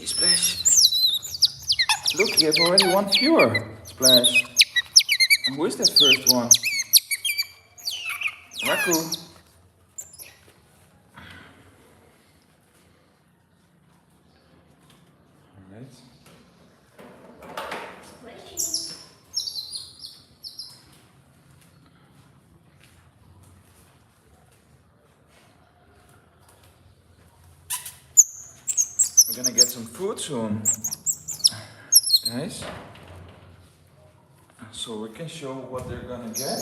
Hey, Splash. Look, you have already one viewer, Splash. And who is that first one? Waku. Alright. We're gonna get some food soon, guys. So we can show what they're gonna get.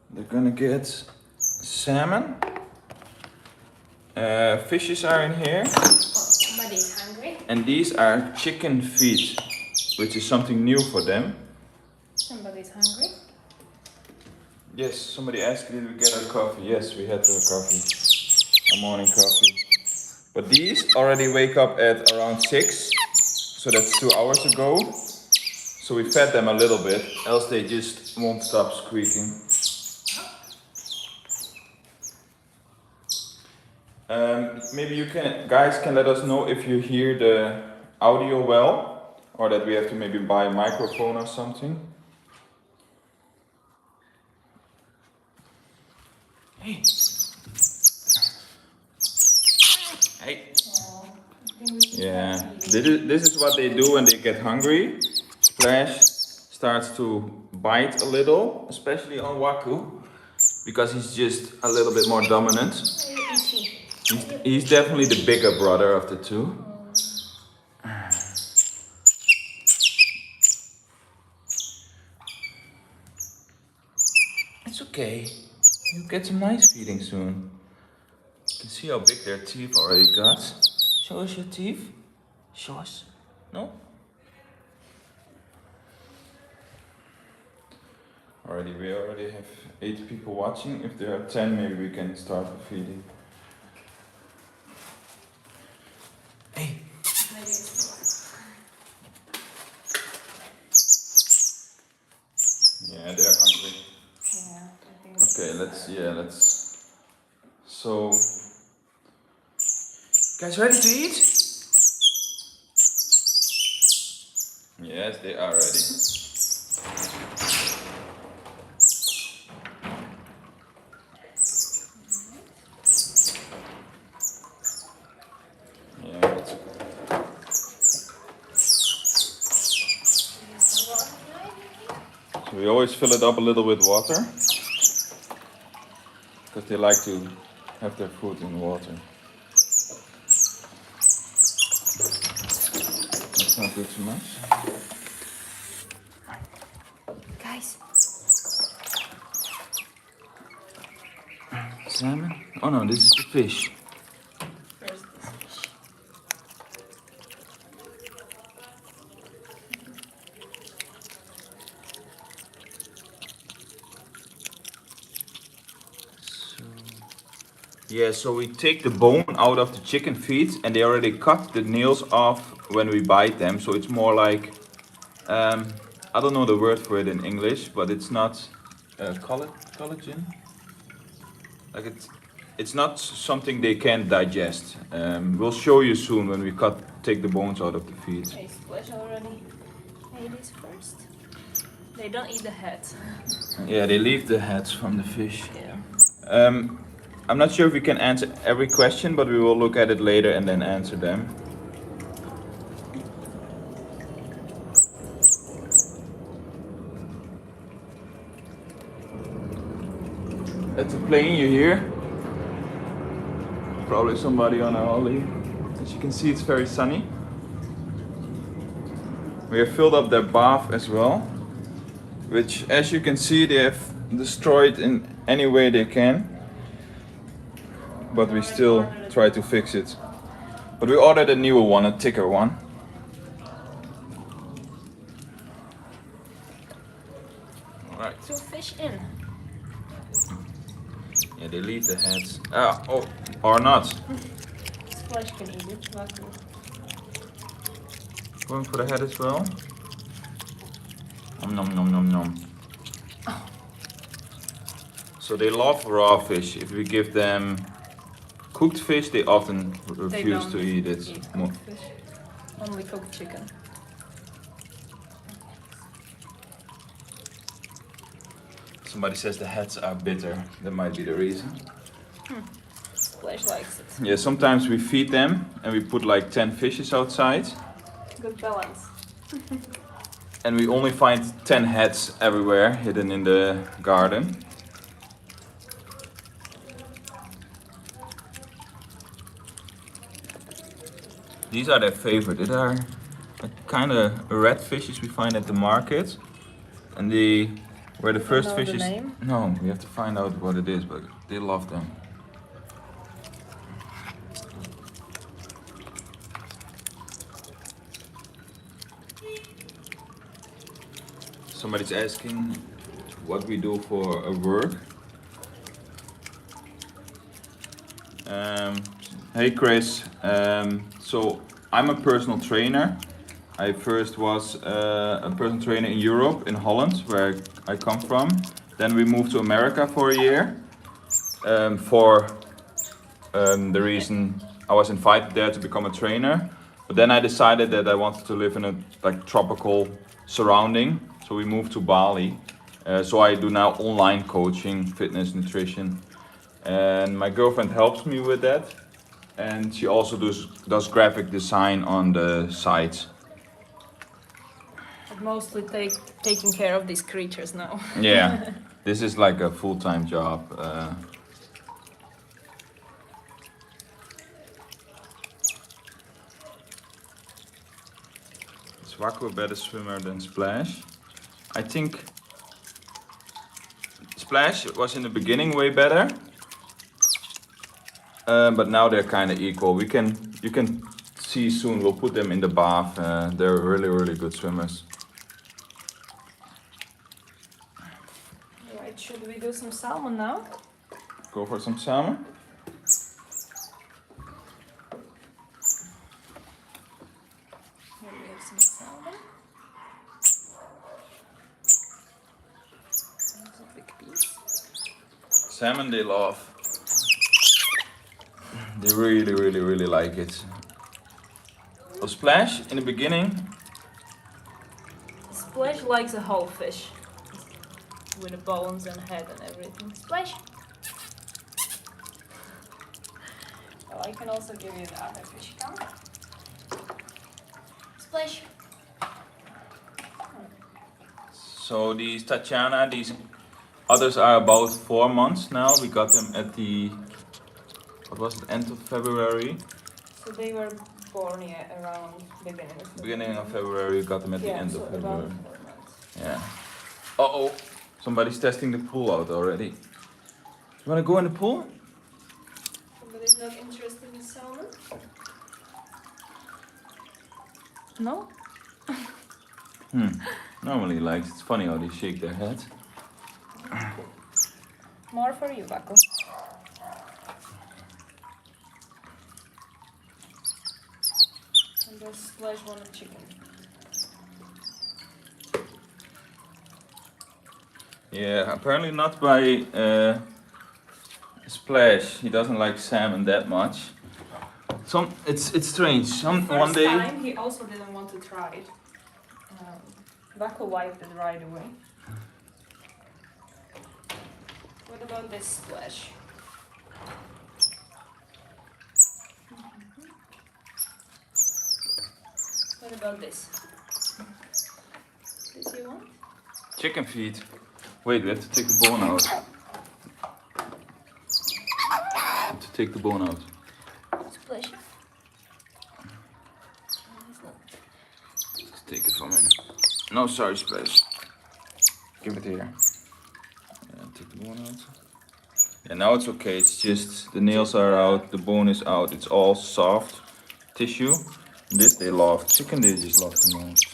They're gonna get salmon. Fishes are in here. Oh, somebody's hungry. And these are chicken feet, which is something new for them. Somebody's hungry. Yes, somebody asked did we get our coffee. Yes, we had our coffee, our morning coffee. But these already wake up at around 6, so that's 2 hours ago. So we fed them a little bit, else they just won't stop squeaking. Maybe you guys can let us know if you hear the audio well, or that we have to maybe buy a microphone or something. Hey. Hey. Yeah, this is what they do when they get hungry. Splash starts to bite a little, especially on Waku, because he's just a little bit more dominant. He's definitely the bigger brother of the two. It's okay. You'll get some nice feeding soon. You can see how big their teeth already got. Show us your teeth. Show us. No? We already have 8 people watching. If there are 10, maybe we can start the feeding. Hey. Yeah, they're hungry. Yeah. Okay, let's. So, guys, ready to eat? Yes, they are ready. Yeah, that's good. So we always fill it up a little with water, because they like to have their food in water. That's not good too much. Guys. Salmon? Oh no, this is the fish. Where's this fish? Yeah, so we take the bone out of the chicken feet, and they already cut the nails off when we bite them. So it's more like, I don't know the word for it in English, but it's not collagen. Like it's not something they can digest. We'll show you soon when we take the bones out of the feet. Hey, Splash already ate this first. They don't eat the head. Yeah, they leave the heads from the fish. Yeah. I'm not sure if we can answer every question, but we will look at it later and then answer them. That's a plane you hear. Probably somebody on a holiday. As you can see, it's very sunny. We have filled up their bath as well, which, as you can see, they have destroyed in any way they can. But we still try to fix it. But we ordered a newer one, a thicker one. Alright. 2 fish in. Yeah, they leave the heads. Or not. Splash can eat it. Waku. Going for the head as well. Nom nom nom nom. So they love raw fish. If we give them Cooked fish, they often They refuse don't to eat it. cooked fish. Only cooked chicken. Somebody says the heads are bitter. That might be the reason. Splash likes it. Yeah, sometimes we feed them and we put like 10 fishes outside. Good balance. And we only find 10 heads everywhere hidden in the garden. These are their favorite. They are kind of red fishes we find at the market. And they were the first know fishes. the name? No, we have to find out what it is, but they love them. Somebody's asking what we do for a work. Hey Chris, so I'm a personal trainer. I first was a personal trainer in Europe, in Holland, where I come from. Then we moved to America for a year for the reason I was invited there to become a trainer. But then I decided that I wanted to live in a like tropical surrounding, so we moved to Bali. So I do now online coaching, fitness, nutrition, and my girlfriend helps me with that. And she also does graphic design on the site. But mostly taking care of these creatures now. Yeah, this is like a full-time job. Is Waku a better swimmer than Splash? I think Splash was in the beginning way better, but now they're kind of equal. You can see soon. We'll put them in the bath. They're really good swimmers. Right, should we do some salmon now? Go for some salmon. Here we have some salmon. There's a big piece. Salmon they love. They really like it. A Splash in the beginning. Splash likes a whole fish. With the bones and head and everything. Splash! Oh, I can also give you the other fish. Come. Splash! So these Tatiana, these others are about 4 months now. We got them at the, what was it, end of February? So they were born around Beginning of February, we got them at the end so of February. about 4 months. Yeah. Uh-oh, somebody's testing the pool out already. You wanna go in the pool? Somebody's not interested in salmon? No? Normally he likes. It's funny how they shake their head. More for you, Waku. And just Splash one of chicken. Yeah, apparently not by Splash. He doesn't like salmon that much. It's strange. One day. First time he also didn't want to try it. Waku wiped it right away. What about this Splash? What about this? This you want? Chicken feet. Wait, we have to take the bone out. Have to take the bone out. Splash. Just take it from him. No, sorry, Splash. Give it here. Yeah, take the bone out. Yeah, now it's okay. It's just the nails are out, the bone is out. It's all soft tissue. This they love. Chicken they just love the most.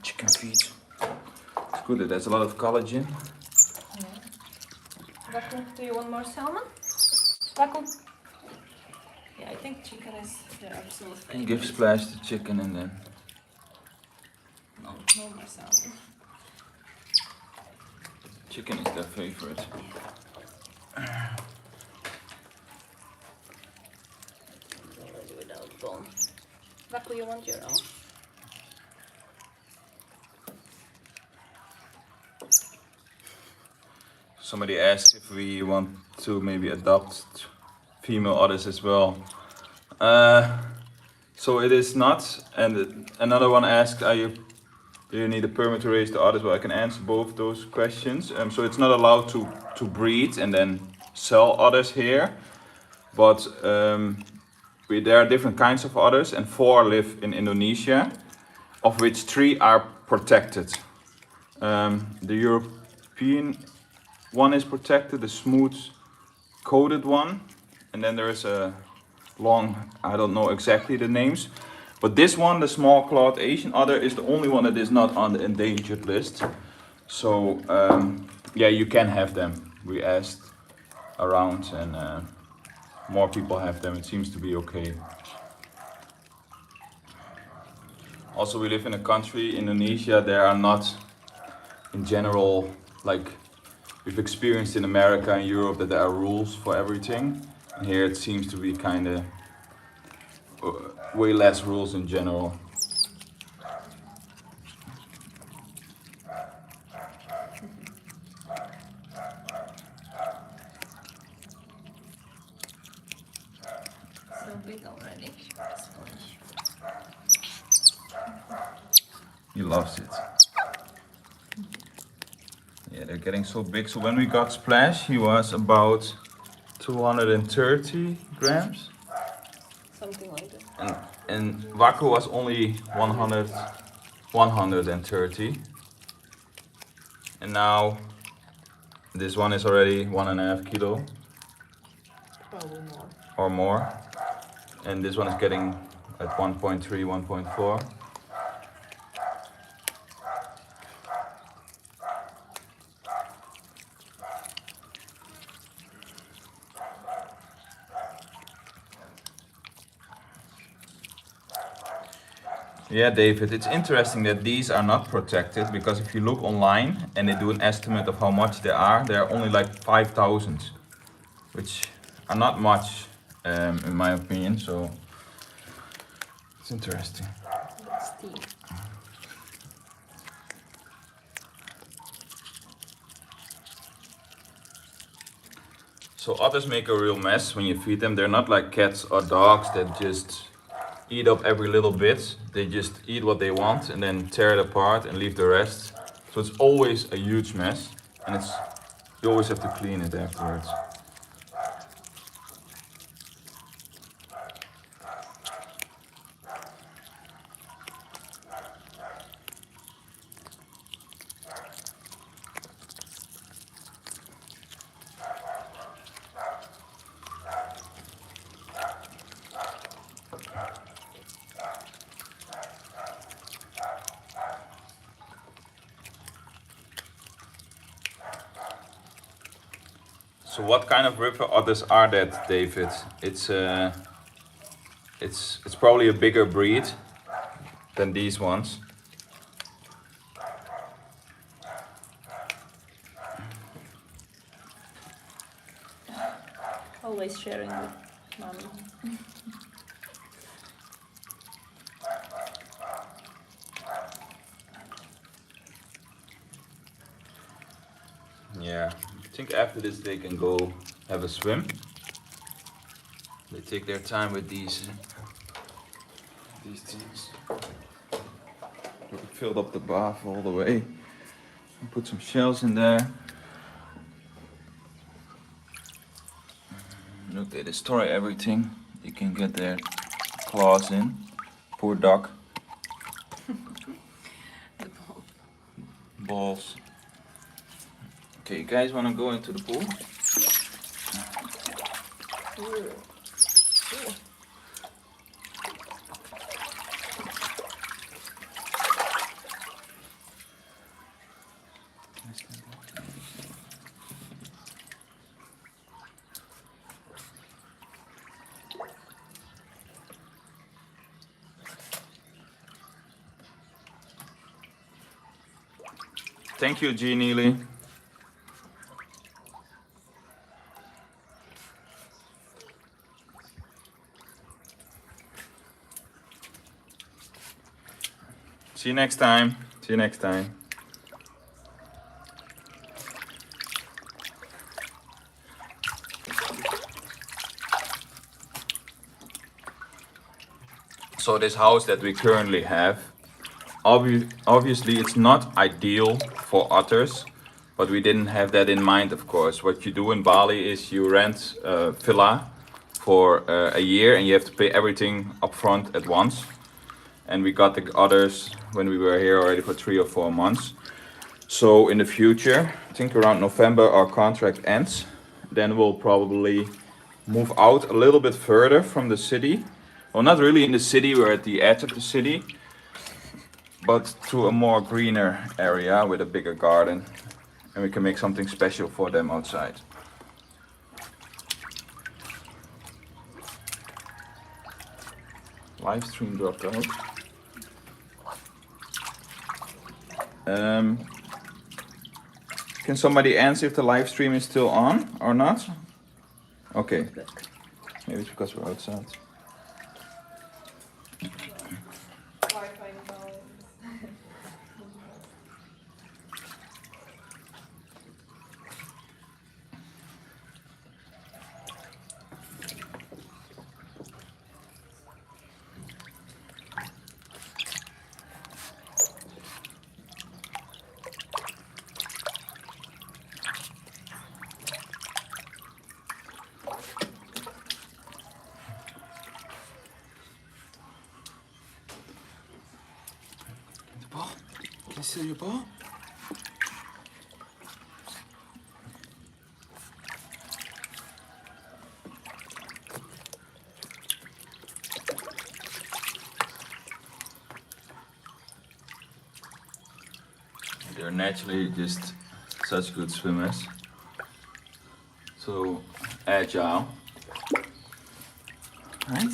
Chicken feet. It's good. It has a lot of collagen. Yeah. Waku, do you want more salmon? Waku? Yeah, I think chicken is the absolute favorite. And give Splash the chicken and then. No more salmon. Chicken is their favorite. bone. Waku, you want your own? Somebody asked if we want to maybe adopt female otters as well. So it is not. And another one asked, do you need a permit to raise the otters? Well, I can answer both those questions. So it's not allowed to breed and then sell otters here. But there are different kinds of otters, and 4 live in Indonesia, of which 3 are protected. The European one is protected, the smooth coated one, and then there is a long, I don't know exactly the names, but this one, the small clawed Asian otter, is the only one that is not on the endangered list. So yeah, you can have them. We asked around and more people have them. It seems to be okay. Also, we live in a country, Indonesia, there are not in general, like we've experienced in America and Europe, that there are rules for everything. And here it seems to be kind of way less rules in general. So big already. He loves it. Yeah, they're getting so big. So when we got Splash, he was about 230 grams. Something like that. And Waku was only 130. And now this one is already 1.5 kilo. Probably more. Or more. And this one is getting at 1.3, 1.4. Yeah, David, it's interesting that these are not protected, because if you look online and they do an estimate of how much they are only like 5,000, which are not much in my opinion, so it's interesting. That's steep. So otters make a real mess when you feed them. They're not like cats or dogs that just eat up every little bit. They just eat what they want and then tear it apart and leave the rest. So it's always a huge mess, and you always have to clean it afterwards. So what kind of river otters are that, David? It's probably a bigger breed than these ones. Always sharing with mommy. Yeah, I think after this they can go have a swim. They take their time with these things. We filled up the bath all the way. And put some shells in there. Look, they destroy everything. You can get their claws in. Poor duck. The ball. Balls. Okay, you guys want to go into the pool? Ooh. Thank you, G. Neely. See you next time. See you next time. So this house that we currently have, obviously it's not ideal for otters, but we didn't have that in mind, of course. What you do in Bali is you rent a villa for a year and you have to pay everything upfront at once. And we got the others when we were here already for 3 or 4 months. So in the future, I think around November our contract ends. Then we'll probably move out a little bit further from the city. Well, not really in the city, we're at the edge of the city, but to a more greener area with a bigger garden. And we can make something special for them outside. Live stream dropped out. Can somebody answer if the live stream is still on or not? Okay. Maybe it's because we're outside. Can you see your ball? They're naturally just such good swimmers. So agile. Right?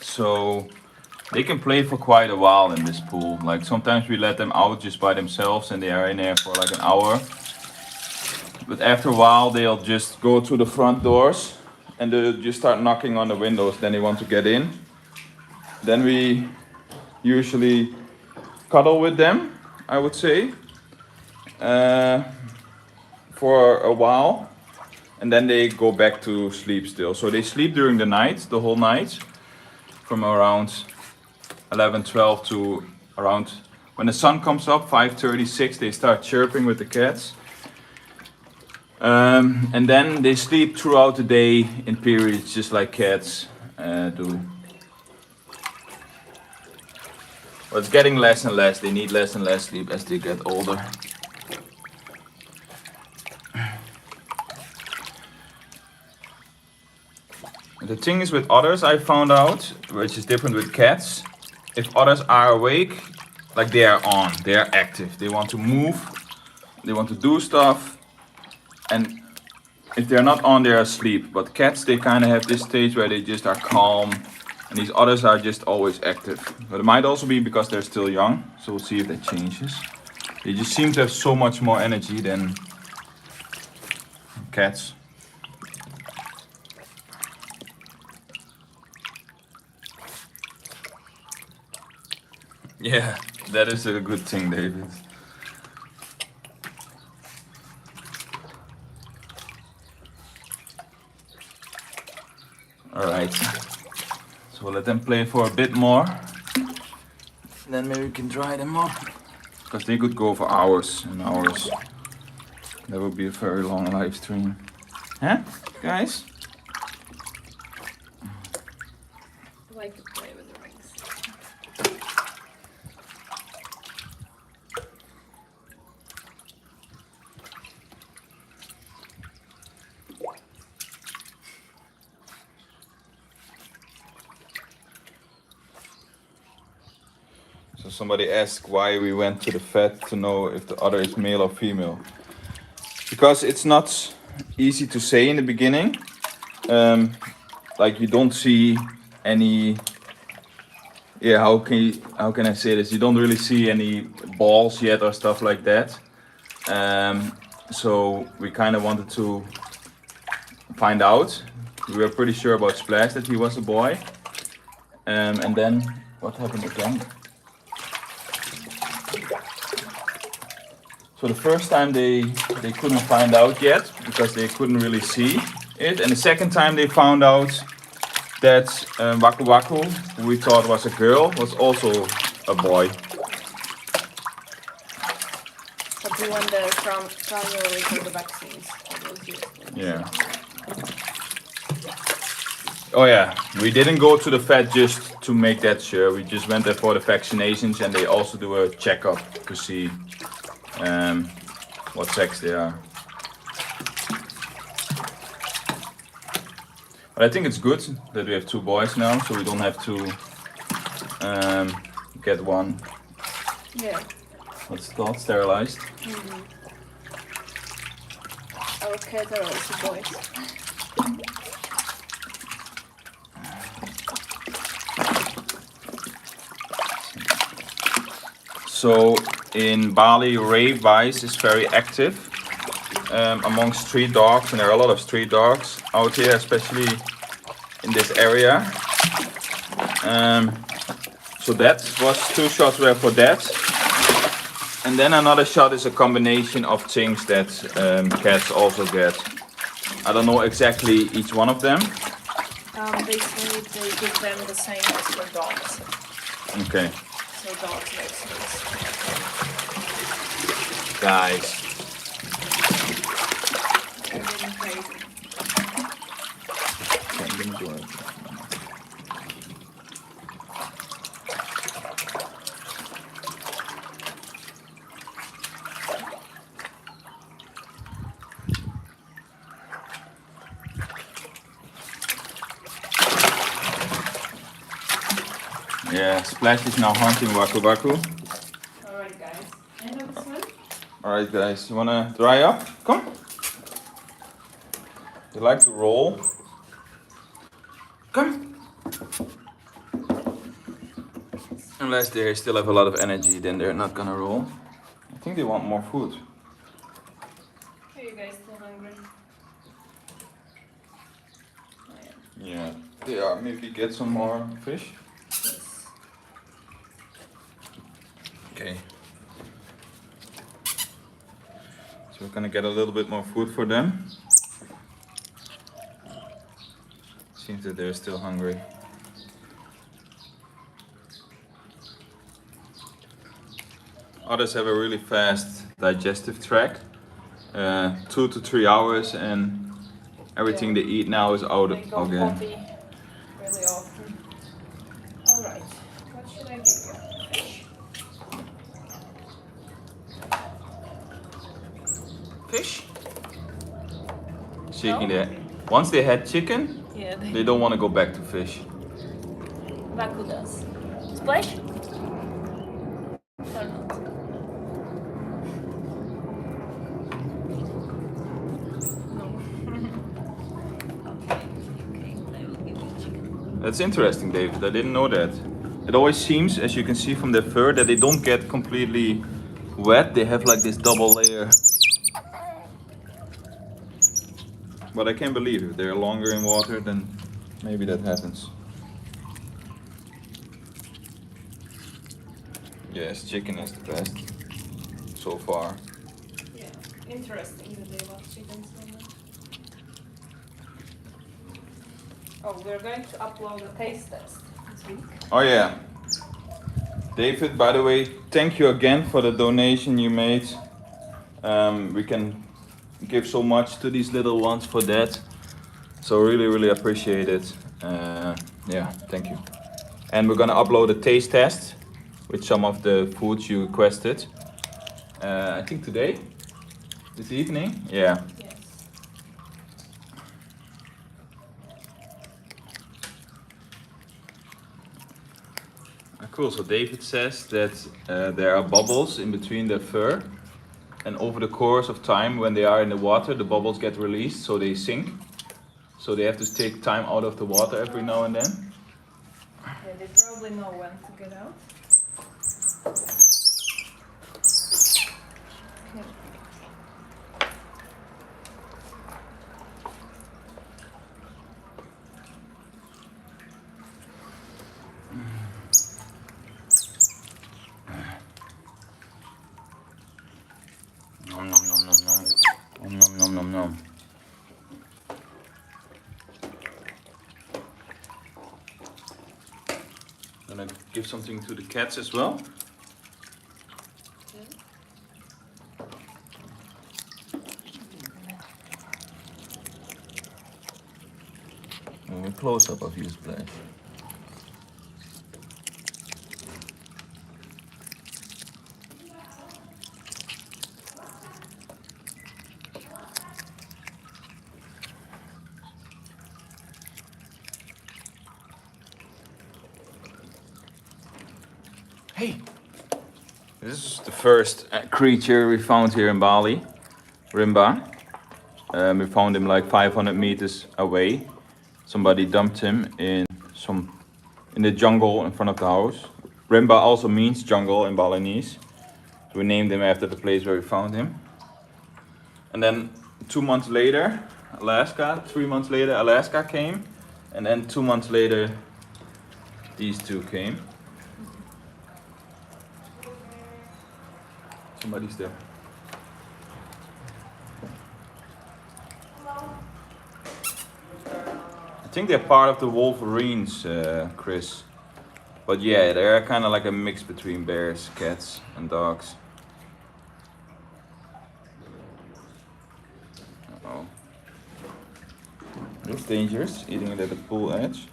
So they can play for quite a while in this pool. Like sometimes we let them out just by themselves and they are in there for like an hour. But after a while they'll just go to the front doors and they'll just start knocking on the windows. Then they want to get in. Then we usually cuddle with them, I would say, for a while. And then they go back to sleep still. So they sleep during the night, the whole night. From around 11, 12 to around when the sun comes up, 5:30, 6, they start chirping with the cats. And then they sleep throughout the day in periods, just like cats do. But it's getting less and less. They need less and less sleep as they get older. The thing is with otters, I found out, which is different with cats, if otters are awake, like they are on, they are active, they want to move, they want to do stuff, and if they're not on, they're asleep. But cats, they kind of have this stage where they just are calm, and these otters are just always active. But it might also be because they're still young, so we'll see if that changes. They just seem to have so much more energy than cats. Yeah, that is a good thing, David. Alright, so we'll let them play for a bit more. Then maybe we can dry them up. Because they could go for hours and hours. That would be a very long live stream. Huh, guys? I like to play with the rings. So somebody asked why we went to the vet to know if the otter is male or female. Because it's not easy to say in the beginning. Like you don't see any yeah, how can I say this? You don't really see any balls yet or stuff like that. So we kind of wanted to find out. We were pretty sure about Splash that he was a boy. And then what happened again? So the first time they couldn't find out yet because they couldn't really see it. And the second time they found out that Waku Waku, who we thought was a girl, was also a boy. But we went there from January for the vaccines. Yeah. Oh yeah, we didn't go to the vet just to make that sure. We just went there for the vaccinations, and they also do a checkup to see what sex they are. But I think it's good that we have 2 boys now, so we don't have to get one. Yeah. What's it called? Sterilized. Mm-hmm. Our cats are also boys. So in Bali, rave vice is very active among street dogs, and there are a lot of street dogs out here, especially in this area. So that was 2 shots were for that, and then another shot is a combination of things that cats also get. I don't know exactly each one of them. Basically, they give them the same as for dogs. Okay. So dogs vaccines. Guys. I'm getting crazy. Yeah, Splash is now hunting Waku Waku. Alright guys, end of this one. Alright guys, you wanna dry up? Come. You like to roll? Come. Unless they still have a lot of energy, then they're not gonna roll. I think they want more food. Are you guys still hungry? Oh, yeah. Yeah, they are. Maybe get some more fish. Yes. Okay. So we're gonna get a little bit more food for them. Seems that they're still hungry. Otters have a really fast digestive tract, 2 to 3 hours, and everything they eat now is out They go again. potty really often. Alright, what should I give you? Fish? Fish? Shaking their. Once they had chicken, Yeah, they don't want to go back to fish. Waku does. Splash? Or not? No. Okay, I will give you chicken. That's interesting, David. I didn't know that. It always seems, as you can see from their fur, that they don't get completely wet. They have like this double layer. But I can't believe if they're longer in water, then maybe that happens. Yes, chicken is the best so far. Yeah, interesting that they love chicken so much. Oh, we're going to upload a taste test this week. Oh yeah. David, by the way, thank you again for the donation you made. We can give so much to these little ones for that. So really appreciate it. Yeah, thank you. And we're gonna upload a taste test with some of the foods you requested. I think today? This evening? Yeah. Yes. Cool, so David says that there are bubbles in between their fur, and over the course of time when they are in the water, the bubbles get released, so they sink. So they have to take time out of the water every now and then. Yeah, they probably know when to get out. Okay. Nom nom nom nom nom. Nom nom nom nom nom. Gonna give something to the cats as well. A close up of you, Splash. Hey! This is the first creature we found here in Bali, Rimba. We found him like 500 meters away. Somebody dumped him in the jungle in front of the house. Rimba also means jungle in Balinese. So we named him after the place where we found him. And then 2 months later, 3 months later, Alaska came. And then 2 months later, these two came. Somebody's there. I think they're part of the Wolverines, Chris. But yeah, they're kind of like a mix between bears, cats, and dogs. Uh-oh. It's dangerous, eating it at the pool edge.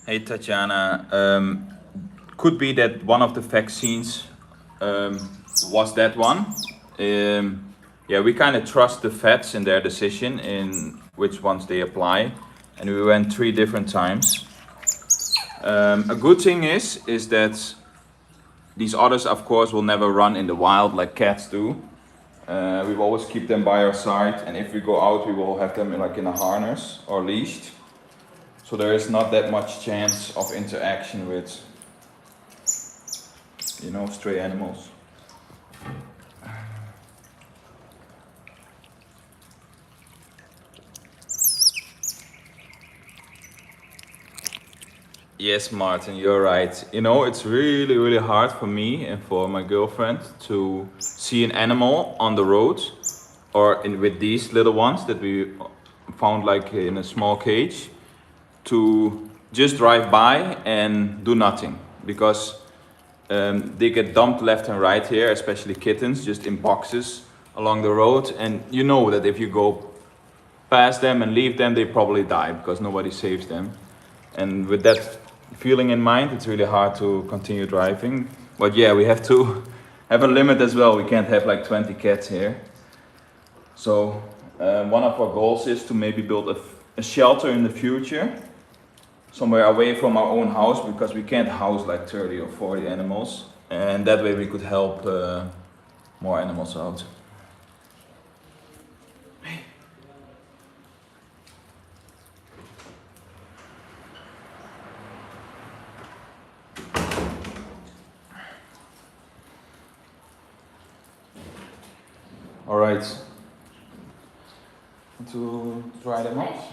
Hey Tatiana, could be that one of the vaccines was that one. Yeah, we kind of trust the vets in their decision in which ones they apply, and we went 3 different times. A good thing is that these otters, of course, will never run in the wild like cats do. We will always keep them by our side, and if we go out, we will have them in a harness or leashed. So there is not that much chance of interaction with, stray animals. Yes, Martin, you're right. It's really, really hard for me and for my girlfriend to see an animal on the road or with these little ones that we found like in a small cage, to just drive by and do nothing, because they get dumped left and right here, especially kittens, just in boxes along the road, and you know that if you go past them and leave them, they probably die because nobody saves them. And with that feeling in mind, it's really hard to continue driving. But yeah, we have to have a limit as well. We can't have like 20 cats here. So one of our goals is to maybe build a shelter in the future, somewhere away from our own house, because we can't house like 30 or 40 animals, and that way we could help more animals out. All right, want to dry them off?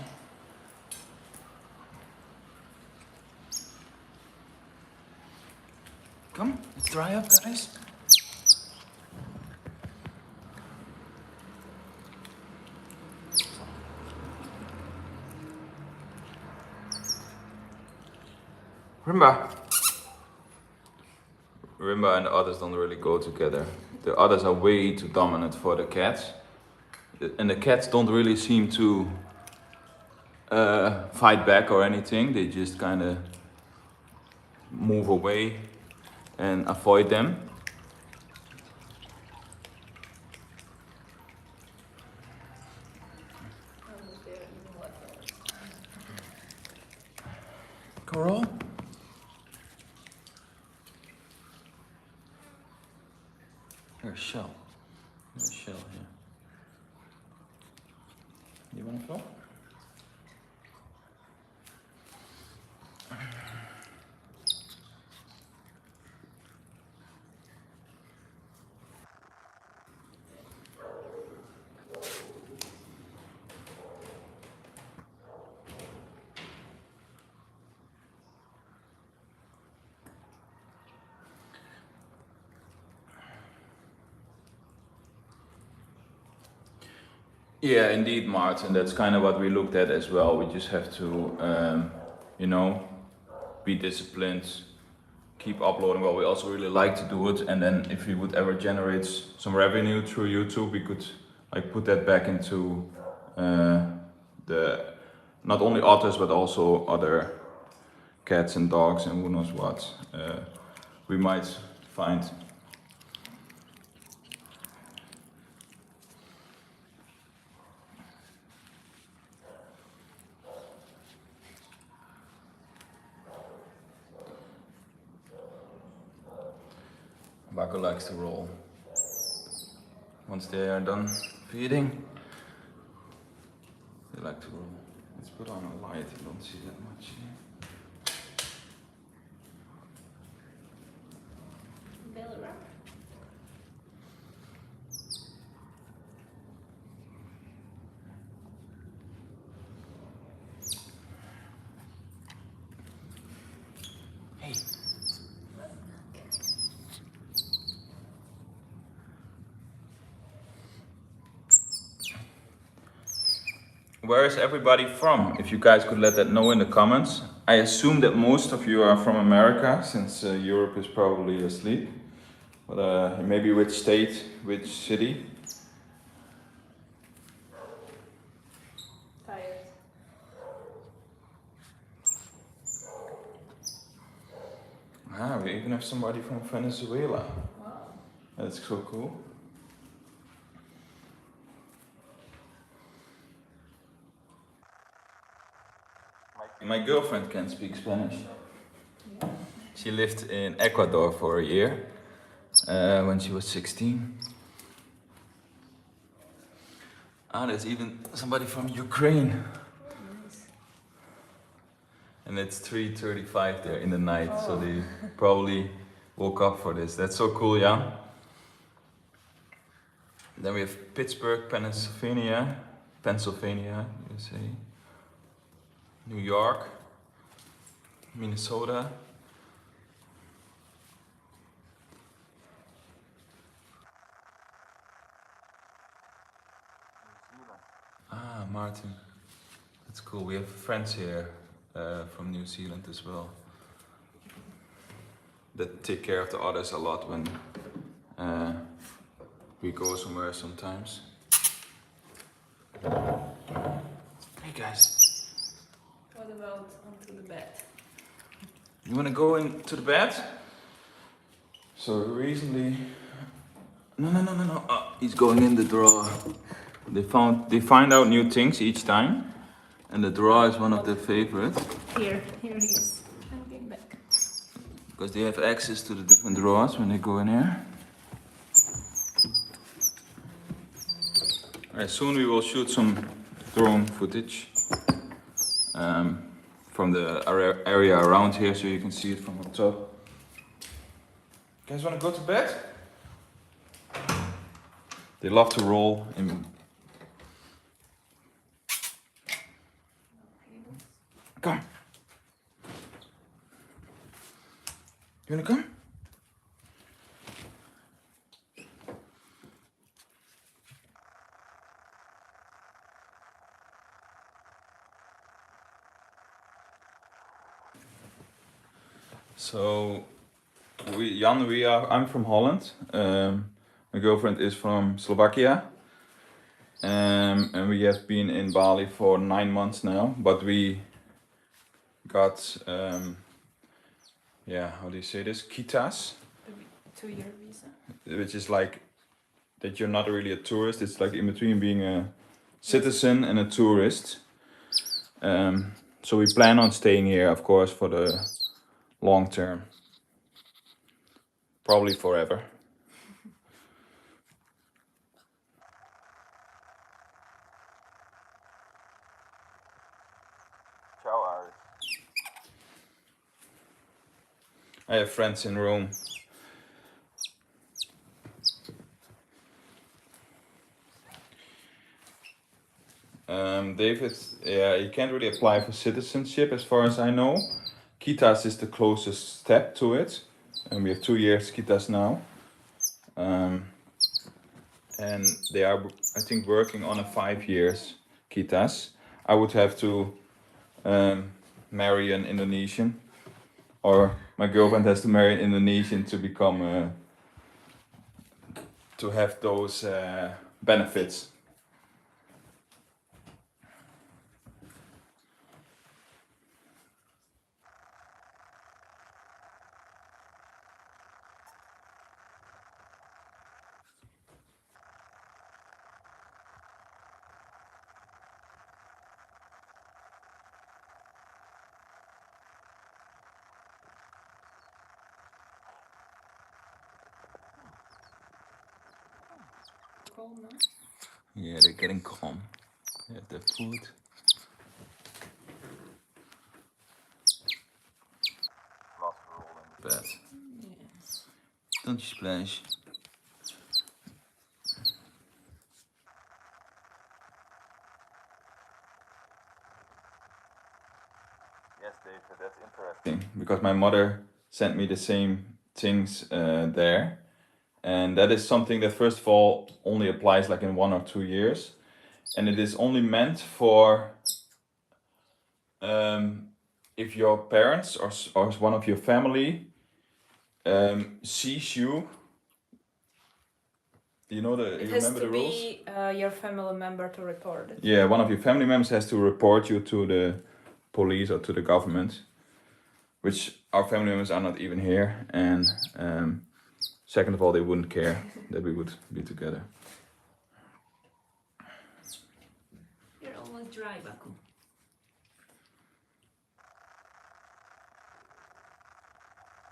Come, let's dry up, guys. Rimba and the others don't really go together. the others are way too dominant for the cats. And the cats don't really seem to fight back or anything. They just kind of move away and avoid them. Coral? There's a shell. There's a shell here. You want to film? Yeah, indeed, Martin. That's kind of what we looked at as well. We just have to, you know, be disciplined, keep uploading. Well, we also really like to do it, and then if we would ever generate some revenue through YouTube, we could like put that back into the not only otters but also other cats and dogs and who knows what we might find. Waku likes to roll. Once they are done feeding, they like to roll. Let's put on a light, you don't see that much here. Belly wrap. Hey. Where is everybody from? If you guys could let that know in the comments. I assume that most of you are from America, since Europe is probably asleep. But maybe which state, which city? Tired. Ah, we even have somebody from Venezuela. Wow. That's so cool. My girlfriend can speak Spanish. Yeah. She lived in Ecuador for a year when she was 16. Ah, there's even somebody from Ukraine. Nice. And it's 3:35 there in the night, so they probably woke up for this. That's so cool, yeah. Then we have Pittsburgh, Pennsylvania, USA. New York, Minnesota. Ah, Martin. That's cool. We have friends here from New Zealand as well that take care of the others a lot when we go somewhere sometimes. Hey guys. What about onto the bed? You wanna go into the bed? So recently, no. Oh, he's going in the drawer. They find out new things each time, and the drawer is one of their favorites Here he is. I'm getting back. because they have access to the different drawers when they go in here. Alright, soon we will shoot some drone footage from the area around here, so you can see it from up top. You guys want to go to bed? They love to roll in. Come. You wanna come? So, I'm from Holland. My girlfriend is from Slovakia. And we have been in Bali for 9 months now, but we got, yeah, how do you say this? Kitas, 2-year visa. which is like that you're not really a tourist. It's like in between being a citizen and a tourist. So we plan on staying here, of course, for the long term. Probably forever. Ciao, Aris. I have friends in Rome. David, yeah, you can't really apply for citizenship as far as I know. Kitas is the closest step to it, and we have 2 years Kitas now. And they are, I think, working on a 5 years Kitas. I would have to marry an Indonesian, or my girlfriend has to marry an Indonesian to become to have those benefits. Calm now. Yeah, they're getting calm. They have their food. Last roll in the bed. Yes. Don't you splash? Yes, David, that's interesting. Because my mother sent me the same things there. And that is something that, first of all, only applies like in 1 or 2 years. And it is only meant for if your parents or one of your family sees you. Do you know you remember the rules? It has to be your family member to report it. Yeah, one of your family members has to report you to the police or to the government, which our family members are not even here. And second of all, they wouldn't care that we would be together. You're almost dry, Waku.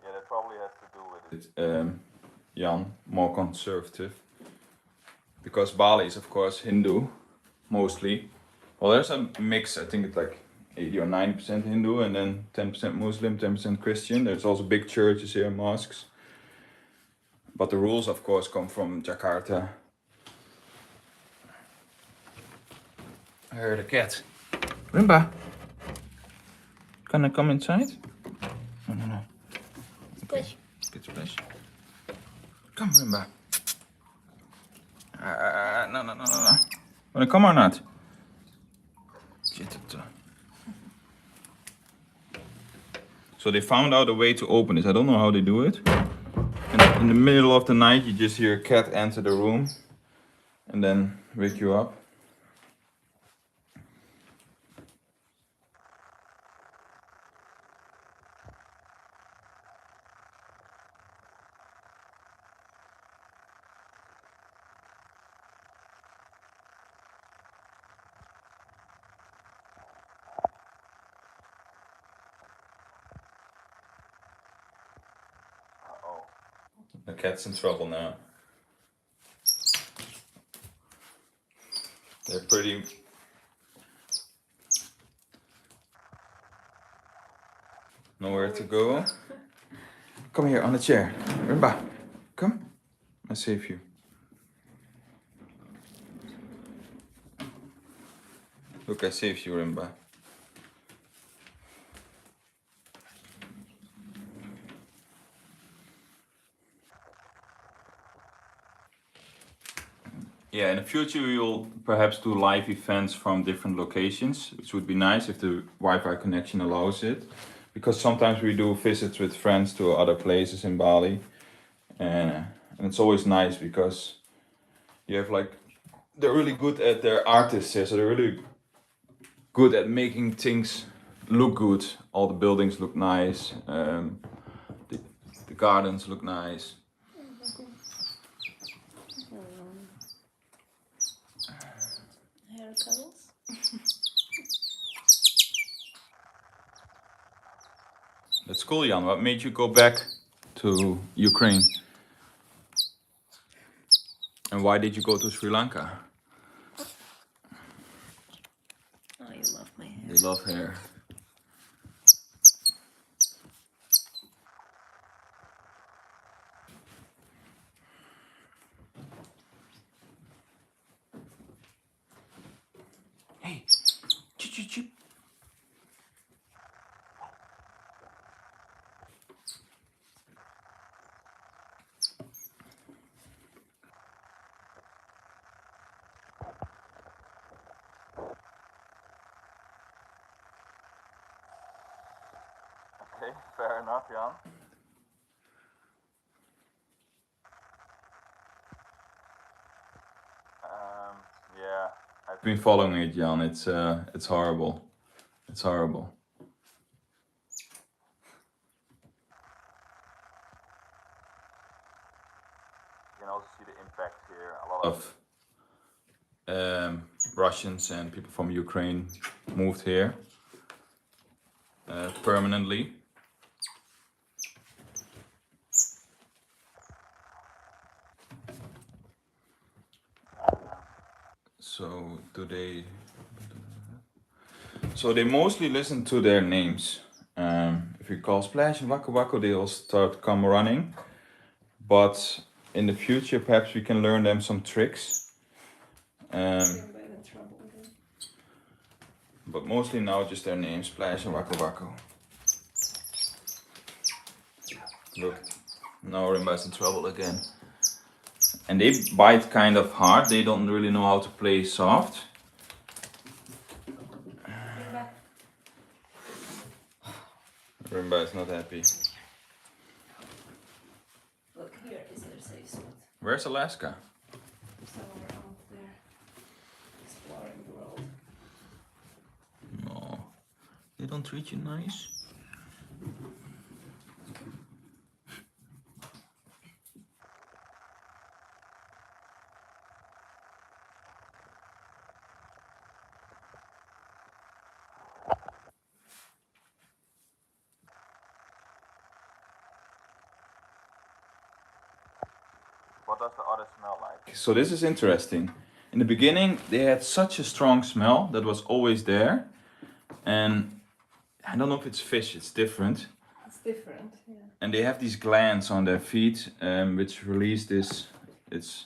Yeah, that probably has to do with it. Jan, more conservative. Because Bali is, of course, Hindu, mostly. Well, there's a mix, I think it's like 80 or 90% Hindu, and then 10% Muslim, 10% Christian. There's also big churches here, mosques. But the rules, of course, come from Jakarta. I heard a cat. Rimba! Can I come inside? No. Splash. Good splash. Come, Rimba. No. Wanna come or not? Shit. So they found out a way to open this. I don't know how they do it. And in the middle of the night, you just hear a cat enter the room and then wake you up. The cat's in trouble now. They're pretty... Nowhere to go. Come here on the chair. Rimba, come. I save you. Look, I saved you, Rimba. Yeah, in the future we will perhaps do live events from different locations, which would be nice if the Wi-Fi connection allows it. Because sometimes we do visits with friends to other places in Bali. And and it's always nice because you have like they're really good at their artists here, so they're really good at making things look good. All the buildings look nice. The, the gardens look nice. Hair cuddles. That's cool, Jan. What made you go back to Ukraine? And why did you go to Sri Lanka? Oh, you love my hair. They love hair. Hey, chip, chip, chip. Okay, fair enough, Jan. Yeah, I've been following it, Jan. It's horrible. It's horrible. You can also see the impact here. A lot of Russians and people from Ukraine moved here permanently. So they mostly listen to their names. If you call Splash and Waku Waku, they'll start come running. But in the future, perhaps we can learn them some tricks. But mostly now just their names, Splash and Waku Waku. Look, now Rimba's in trouble again. And they bite kind of hard, they don't really know how to play soft. Rimba is not happy. Look, here is their safe spot. Where's Alaska? Somewhere out there. Exploring the world. No, they don't treat you nice. What does the otter smell like? So this is interesting. In the beginning, they had such a strong smell that was always there. And I don't know if it's fish, it's different. It's different, yeah. And they have these glands on their feet, which release this, it's...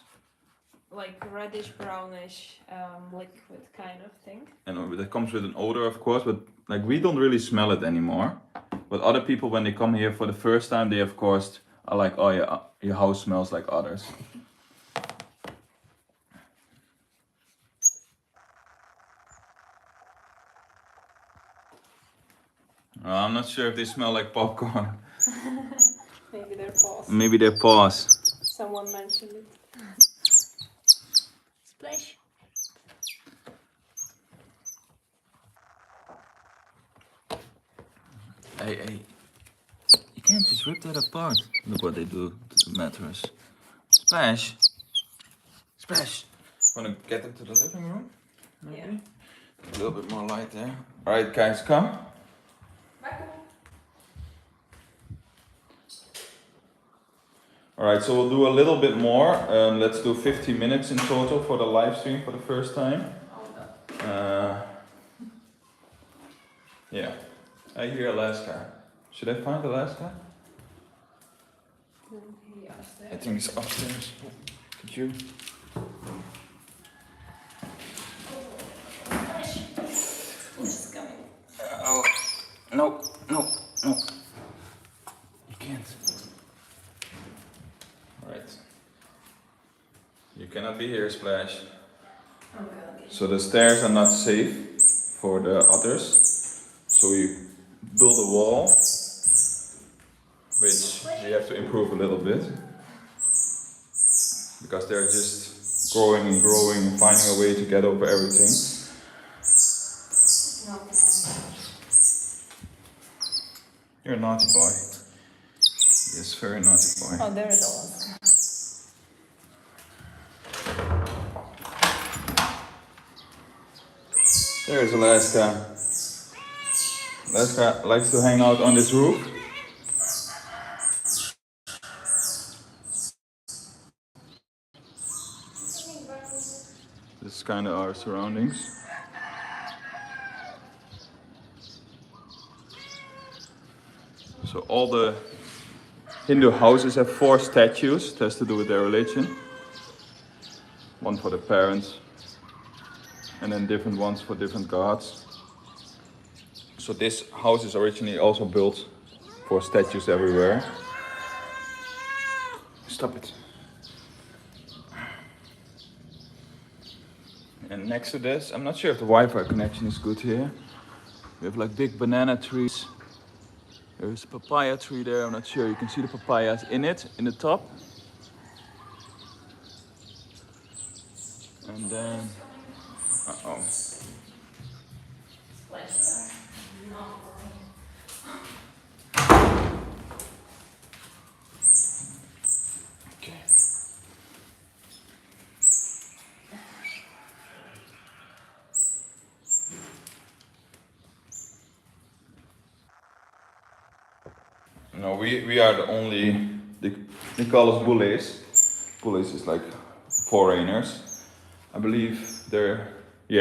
Like reddish, brownish, liquid kind of thing. And that comes with an odor, of course, but like we don't really smell it anymore. But other people, when they come here for the first time, they of course are like, oh yeah, your house smells like otters. I'm not sure if they smell like popcorn. Maybe their paws. Maybe their paws. Someone mentioned it. Splash. Hey, you can't just rip that apart. Look what they do to the mattress. Splash. Splash. Wanna get them to the living room? Maybe? Yeah. A little bit more light there. Alright guys, come. Alright, so we'll do a little bit more. Let's do 50 minutes in total for the live stream for the first time. Yeah. I hear Alaska. Should I find Alaska? I think it's upstairs. Could you? Who's coming? Oh, no. You can't. Alright. You cannot be here, Splash. Okay. So the stairs are not safe for the otters. So we build a wall, which we have to improve a little bit. because they're just growing and growing and finding a way to get over everything. You're a naughty boy. Yes, very naughty boy. Oh, there is Alaska. There's Alaska. Alaska likes to hang out on this roof. This is kind of our surroundings. So all the Hindu houses have 4 statues. It has to do with their religion. One for the parents, and then different ones for different gods. So this house is originally also built for statues everywhere. Stop it. And next to this, I'm not sure if the Wi-Fi connection is good here. We have like big banana trees. There's a papaya tree there, I'm not sure. You can see the papayas in it, in the top. And then, uh-oh. Okay. No, we are the only, they call us bullies. Bullies is like foreigners. I believe we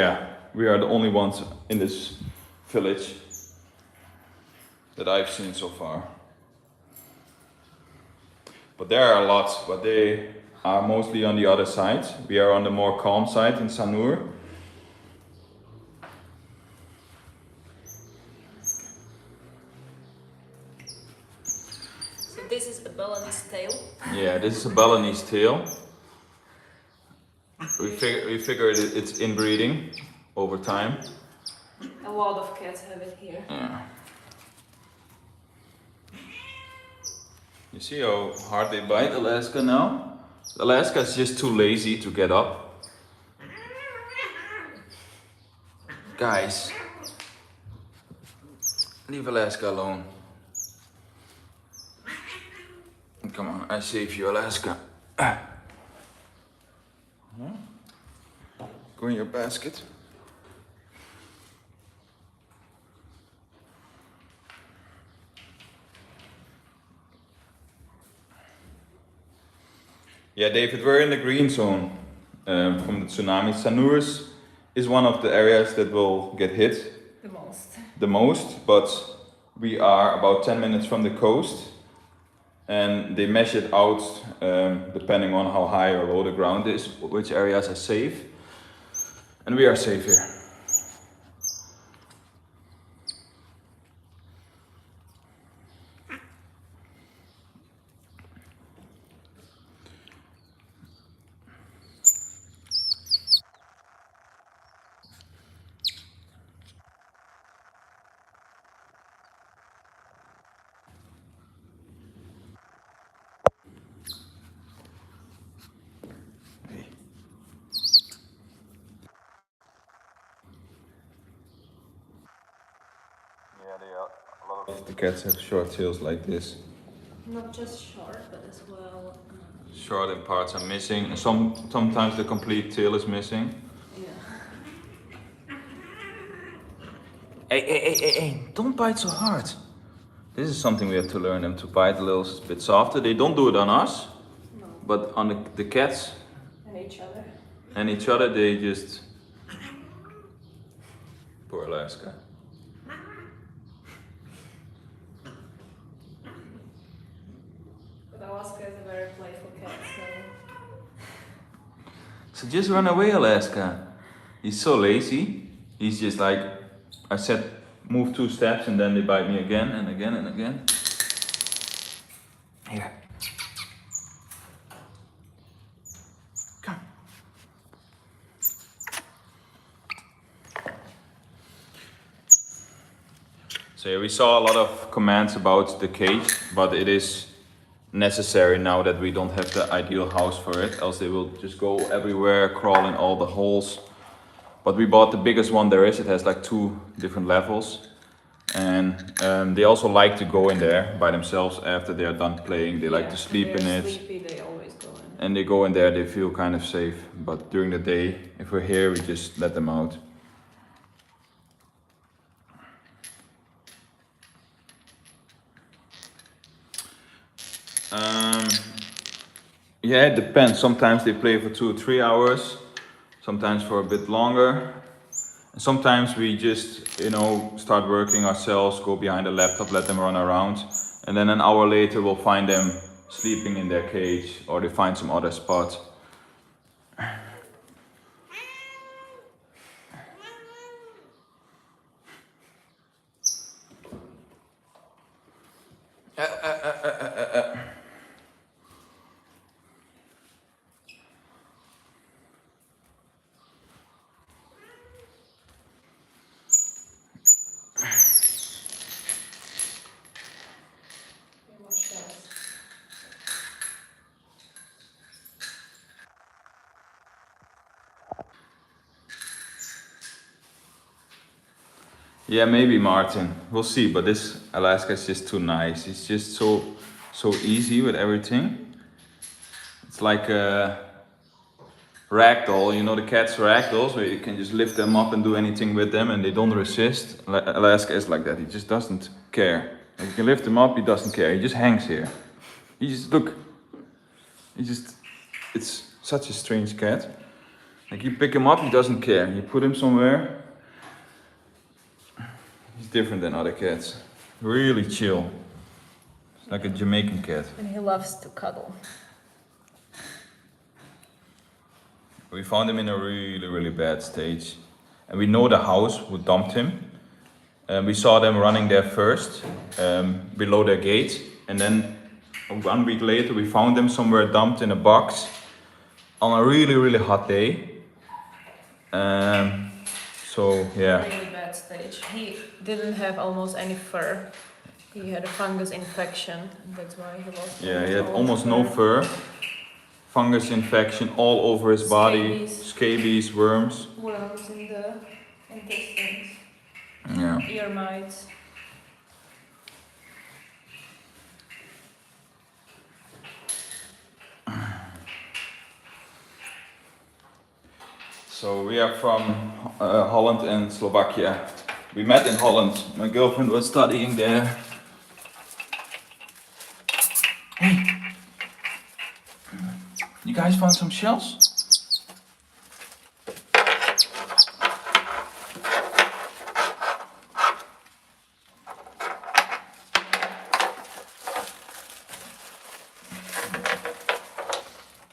are the only ones in this village that I've seen so far. But there are lots, but they are mostly on the other side. We are on the more calm side in Sanur. So this is a Balinese tail. Yeah, this is a Balinese tail. We figured it's inbreeding over time. A lot of cats have it here. Yeah. You see how hard they bite Alaska now? Alaska is just too lazy to get up. Guys, leave Alaska alone. Come on, I save you, Alaska. Go in your basket. Yeah, David, we're in the green zone from the tsunami. Sanur is one of the areas that will get hit the most, but we are about 10 minutes from the coast, and they measure it out depending on how high or low the ground is, which areas are safe, and we are safe here. A lot of the cats have short tails like this. Not just short, but as well. Short and parts are missing, and sometimes the complete tail is missing. Yeah. Hey, don't bite so hard. This is something we have to learn them to bite a little bit softer. They don't do it on us, No. but on the cats And each other. they just... Poor Alaska. But Alaska is a very playful cat, So just run away, Alaska. He's so lazy. He's just like, I said, move 2 steps and then they bite me again and again and again. Here. Come. So yeah, we saw a lot of comments about the cage, but it is necessary now that we don't have the ideal house for it, else they will just go everywhere, crawl in all the holes. But we bought the biggest one there is. It has like 2 different levels. And they also like to go in there by themselves after they are done playing. They like to sleep in it. Sleepy, they always go in. And they go in there, they feel kind of safe. But during the day, if we're here, we just let them out. Yeah, it depends. Sometimes they play for 2 or 3 hours, sometimes for a bit longer. And sometimes we just, you know, start working ourselves, go behind the laptop, let them run around. And then an hour later we'll find them sleeping in their cage, or they find some other spot. Yeah, maybe Martin. We'll see, but this Alaska is just too nice. It's just so easy with everything. It's like a ragdoll, you know the cat's ragdolls, where you can just lift them up and do anything with them and they don't resist. Alaska is like that. He just doesn't care. Like you can lift him up, he doesn't care. He just hangs here. He just look. It's such a strange cat. Like you pick him up, he doesn't care. You put him somewhere. He's different than other cats. Really chill. It's like a Jamaican cat. And he loves to cuddle. We found him in a really bad stage. And we know the house who dumped him. We saw them running there first, below their gate. And then 1 week later we found them somewhere dumped in a box on a really hot day. So yeah. Really bad stage. He didn't have almost any fur. He had a fungus infection, and that's why he lost. Yeah, he had almost no fur. Fungus infection all over his body. Scabies, worms. Worms in the intestines. Yeah. Ear mites. So we are from Holland and Slovakia. We met in Holland. My girlfriend was studying there. Hey, you guys found some shells?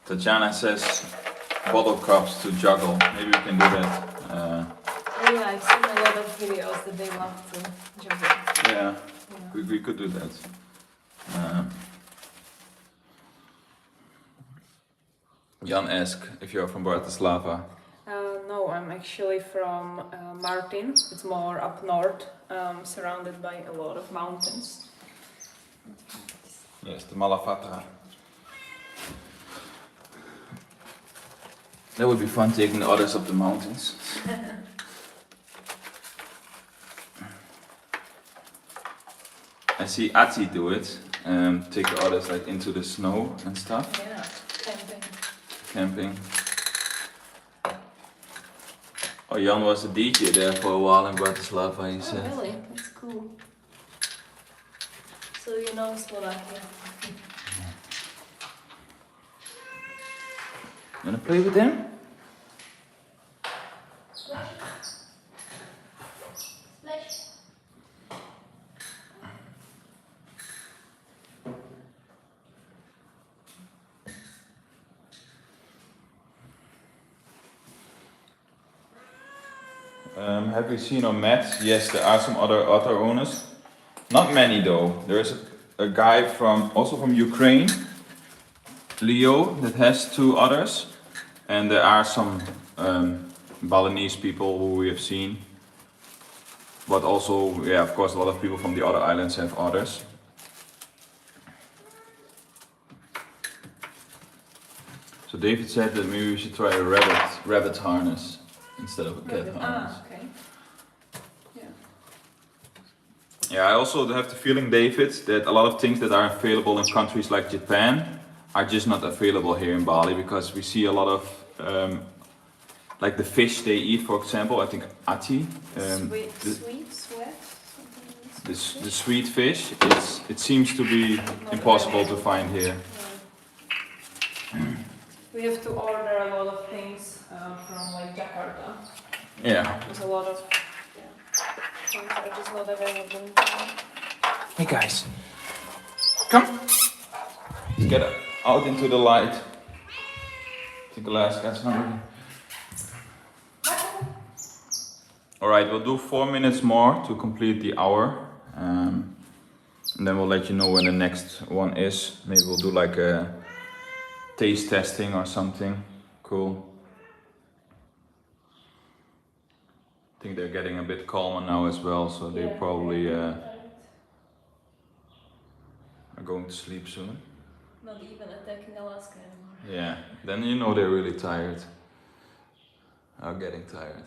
Tatjana says bottle cups to juggle. Maybe we can do that. Yeah, I've seen a lot of videos that they love to juggle. Yeah, we could do that. Jan asked if you're from Bratislava. No, I'm actually from Martin. It's more up north, surrounded by a lot of mountains. Yes, the Malafatra. That would be fun, taking the others up the mountains. I see Ati do it, take the others like into the snow and stuff. Yeah, camping. Camping. Oh, Jan was a DJ there for a while in Bratislava, he said. Oh, really? That's cool. So you know Slovakia. You wanna play with them? Have you seen on mats? Yes, there are some other otter owners. Not many though. There is a guy also from Ukraine, Leo, that has 2 otters. And there are some Balinese people who we have seen. But also, yeah, of course, a lot of people from the other islands have otters. David said that maybe we should try a rabbit harness instead of a cat harness. Ah, okay. Yeah. Yeah, I also have the feeling, David, that a lot of things that are available in countries like Japan are just not available here in Bali, because we see a lot of like the fish they eat, for example. I think ati, the sweet fish. It seems to be impossible to find here. We have to order a lot of things from like Jakarta. Yeah. There's a lot of things that are just not available. Hey guys, come. Let's get out into the light. I think Alaska's hungry. Alright, we'll do 4 minutes more to complete the hour. And then we'll let you know when the next one is. Maybe we'll do like a taste testing or something. Cool. I think they're getting a bit calmer now as well, so they probably are going to sleep soon. Not even attacking Alaska anymore. Yeah, then you know they're really tired. Are getting tired.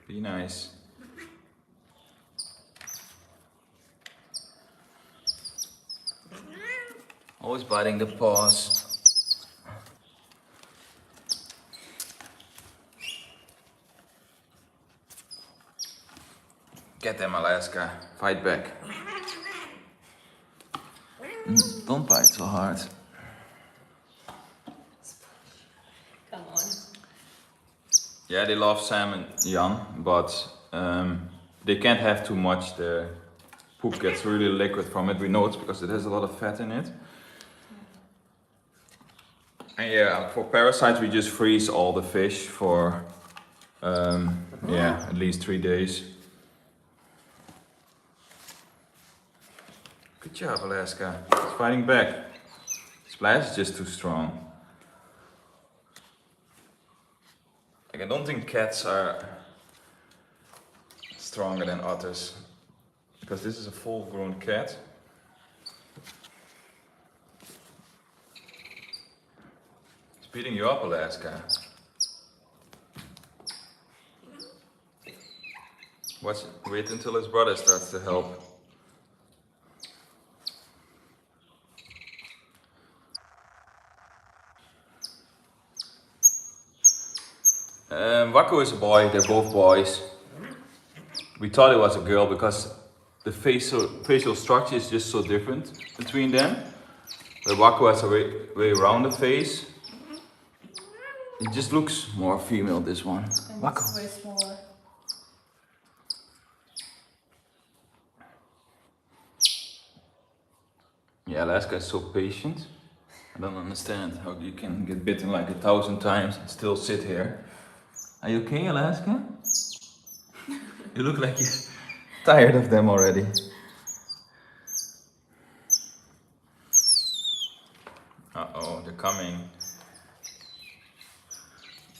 Be nice. Always biting the paws. Get them, Alaska. Fight back. Don't bite so hard. Come on. Yeah, they love Sam and Jan, but they can't have too much. The poop gets really liquid from it. We know it's because it has a lot of fat in it. And yeah, for parasites we just freeze all the fish for at least 3 days. Good job, Alaska. It's fighting back. Splash is just too strong. Like, I don't think cats are stronger than otters, because this is a full-grown cat. It's beating you up, Alaska. Wait until his brother starts to help. Waku is a boy, they're both boys. We thought it was a girl because the facial structure is just so different between them. Where Waku has a way rounder face. It just looks more female, this one. And Waku. it's way smaller. Yeah, Alaska is so patient. I don't understand how you can get bitten like 1,000 times and still sit here. Are you okay, Alaska? You look like you're tired of them already. Uh-oh, they're coming.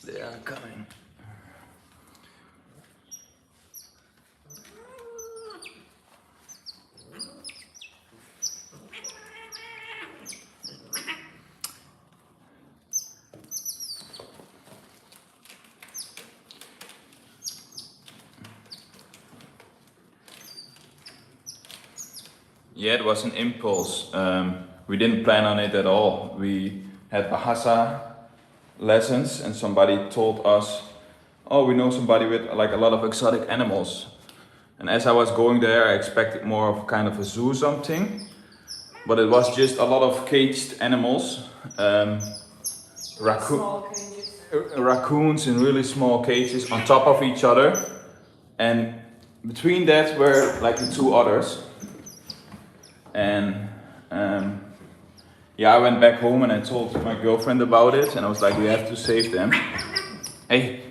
They are coming. Yeah, it was an impulse. We didn't plan on it at all. We had Bahasa lessons and somebody told us, oh, we know somebody with like a lot of exotic animals. And as I was going there, I expected more of kind of a zoo or something. But it was just a lot of caged animals. Small cages. Raccoons in really small cages on top of each other. And between that were like the 2 otters. And I went back home and I told my girlfriend about it, and I was like, we have to save them. Hey,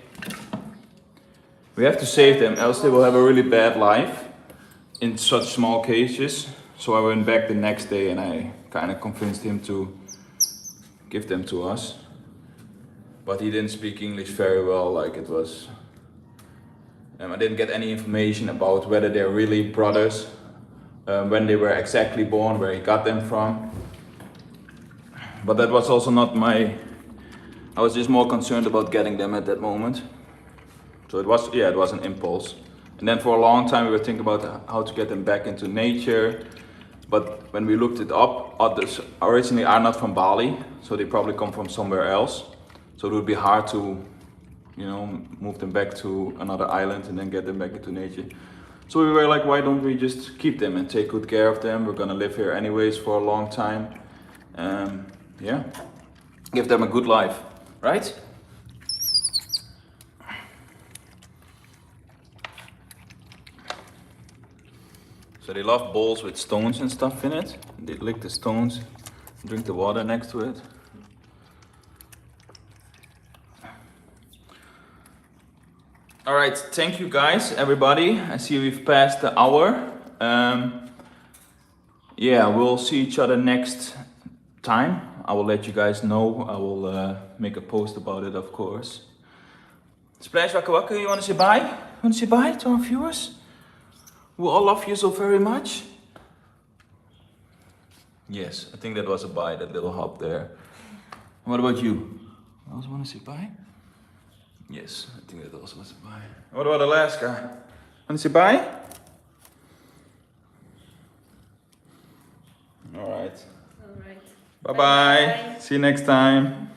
we have to save them, else they will have a really bad life in such small cages. So I went back the next day and I kind of convinced him to give them to us. but he didn't speak English very well. Like it was, I didn't get any information about whether they're really brothers, when they were exactly born, where he got them from. But that was also not my. I was just more concerned about getting them at that moment. So it was, yeah, it was an impulse. And then for a long time we were thinking about how to get them back into nature. But when we looked it up, otters originally are not from Bali, so they probably come from somewhere else. So it would be hard to, you know, move them back to another island and then get them back into nature. So we were like, why don't we just keep them and take good care of them? We're gonna live here anyways for a long time. Yeah, give them a good life, right? So they love bowls with stones and stuff in it. They lick the stones, drink the water next to it. All right, thank you guys, everybody. I see we've passed the hour. Yeah, we'll see each other next time. I will let you guys know. I will make a post about it, of course. Splash Waku Waku, you want to say bye? You want to say bye to our viewers? We all love you so very much. Yes, I think that was a bye, that little hop there. What about you? You also want to say bye? Yes, I think that also was a bye. What about Alaska? Want to say bye? All right. All right. Bye-bye. See you next time.